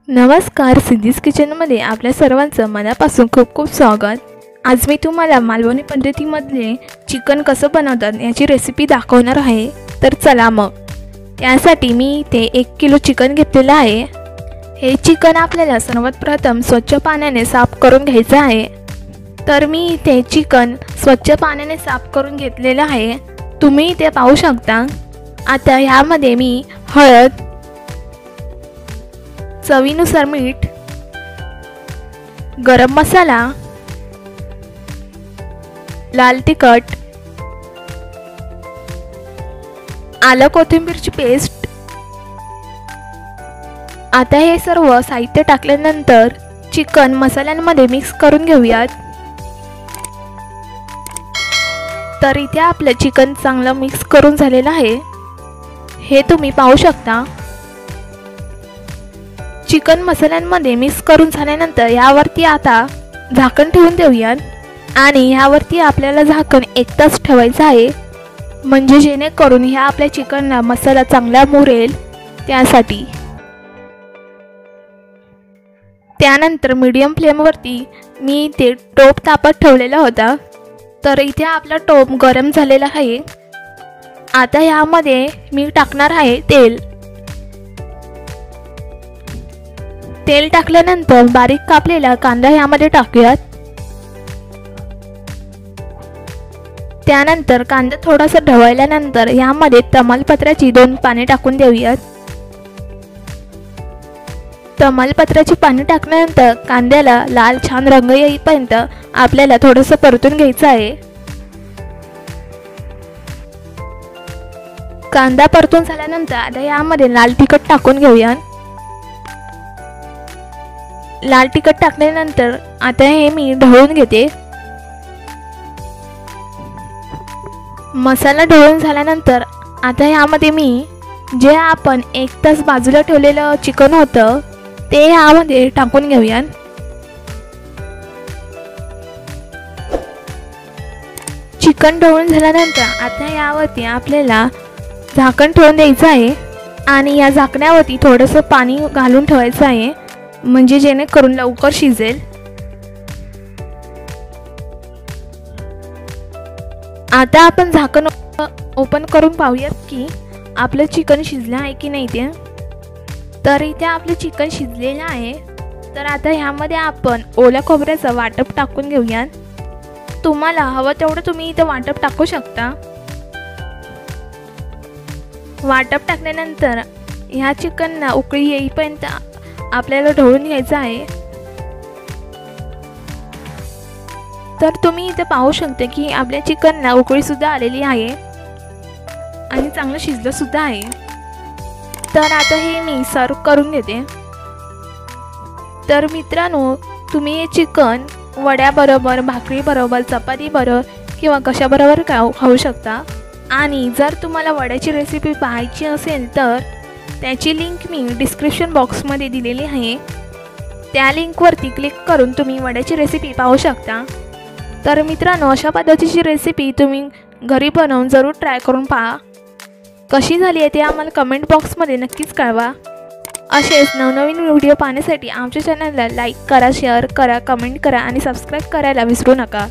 नमस्कार, सिद्धीज किचनमध्ये आपल्या सर्वांचं मनापासून खूप खूप स्वागत। आज मी तुम्हाला मालवणी पद्धतीमध्ये चिकन कसं बनवतात याची रेसिपी दाखवणार आहे। तर चला मग यासाठी मी इथे 1 किलो चिकन घेतलेलं आहे। हे चिकन आपल्याला सर्वात प्रथम स्वच्छ पाण्याने साफ करून घ्यायचं आहे। तर मी इथे चिकन स्वच्छ पाण्याने साफ करून घेतलेलं आहे, तुम्ही इथे पाहू शकता। आता यामध्ये मी हळद, चवीनुसार मीठ, गरम मसाला, लाल तिखट, आलं कोथिंबीरची पेस्ट। आता हे सर्व साहित्य टाकल्यानंतर चिकन मसाल्यांमध्ये मिक्स करून घेऊयात। तर इथे आपलं चिकन चांगलं मिक्स करून झालेलं आहे, हे तुम्ही पाहू शकता। चिकन मसाल्यांमध्ये मिक्स करून झाल्यानंतर यावरती आता झाकण ठेवून देऊयात आणि यावरती आपल्याला झाकण 1 तास ठेवायचं आहे, म्हणजे जेणेकरून ह्या आपल्या चिकनला मसाला चांगला मुरेल त्यासाठी। त्यानंतर मीडियम फ्लेमवरती मी इथे टोप तापत ठेवलेला होता। तर इथे आपला टोप गरम झालेला आहे। आता यामध्ये मी टाकणार आहे तेल। तेल टाकल्यानंतर बारीक कापलेला कांदा यामध्ये टाकूयात। त्यानंतर कांदा थोडासा ढवळल्यानंतर यामध्ये तमालपत्राची 2 पाने टाकून देऊयात। तमालपत्राची पाने टाकल्यानंतर कांद्याला लाल छान रंग येईपर्यंत आपल्याला थोडंसं परतून घ्यायचं आहे। कांदा परतून झाल्यानंतर आता यामध्ये लाल तिखट टाकून घेऊयात। लाल तिखट टाकल्यानंतर आता हे मी ढवळून घेते। मसाला ढवळून झाल्यानंतर आता यामध्ये मी जे आपण 1 तास बाजूला ठेवलेलं चिकन होतं ते यामध्ये टाकून घेऊयात। चिकन ढवळून झाल्यानंतर आता यावरती आपल्याला झाकण ठेवून द्यायचं आहे आणि या झाकणावरती थोडंसं पाणी घालून ठेवायचं आहे, म्हणजे जेणेकरून लवकर शिजेल। आता आपण झाकण ओपन करून पाहूयात की आपलं चिकन शिजलं आहे की नाही ते। तर इथे आपलं चिकन शिजलेलं आहे। तर आता ह्यामध्ये आपण ओल्या खोबऱ्याचं वाटप टाकून घेऊयात। तुम्हाला हवं तेवढं तुम्ही इथे वाटप टाकू शकता। वाटप टाकल्यानंतर ह्या चिकनला उकळी येईपर्यंत आपल्याला ढवळून घ्यायचं आहे। तर तुम्ही इथे पाहू शकता की आपल्या चिकनला उकळी सुद्धा आलेली आहे आणि चांगलं शिजलं सुद्धा आहे। तर आता हे मी सर्व करून घेते। तर मित्रांनो, तुम्ही हे चिकन वड्याबरोबर, भाकरीबरोबर, चपातीबरोबर किंवा कशाबरोबर खाऊ शकता। आणि जर तुम्हाला वड्याची रेसिपी पाहायची असेल तर त्याची लिंक मी डिस्क्रिप्शन बॉक्समध्ये दिलेली आहे, त्या लिंकवरती क्लिक करून तुम्ही वड्याची रेसिपी पाहू शकता। तर मित्रांनो, अशा पद्धतीची रेसिपी तुम्ही घरी बनवून जरूर ट्राय करून पहा। कशी झाली आहे ते आम्हाला कमेंट बॉक्समध्ये नक्कीच कळवा। असेच नवनवीन व्हिडिओ पाहण्यासाठी आमच्या चॅनलला लाईक करा, शेअर करा, कमेंट करा आणि सबस्क्राईब करायला विसरू नका।